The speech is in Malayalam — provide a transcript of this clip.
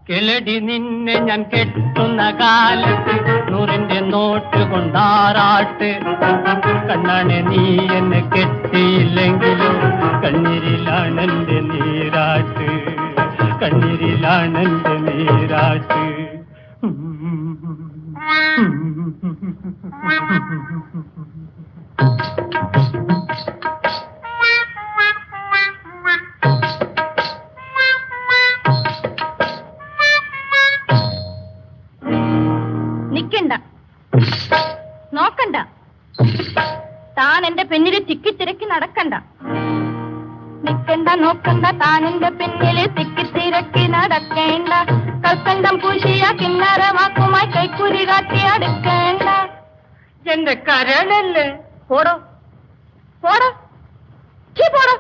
കിളടി നിന്നെ ഞാൻ കെട്ടുന്ന കാലത്ത് 100-ന്റെ നോട്ട് കൊണ്ടാറാട്ട്. കണ്ണാനെ നീ എന്നെ കെട്ടിയില്ലെങ്കിലും കണ്ണീരിലാണെന്റെ നീരാട്ട്, കണ്ണീരിലാണെന്റെ നീരാട്ട്. നിക്കണ്ട, നോക്കണ്ട, താൻ എന്റെ പിന്നില് തിക്കിത്തിരക്കി നടക്കണ്ട. നിക്കണ്ട, നോക്കണ്ട, താൻ എന്റെ പിന്നില് തിക്കിത്തിരക്കി നടക്കേണ്ട. കൽക്കണ്ടം പൂശിയ കിന്നരവാക്കുമായി കൈക്കുരി കാട്ടി അടുക്കേണ്ട. എന്റെ കരളല്ലേ? പോടോ, പോടോ, പോടോ.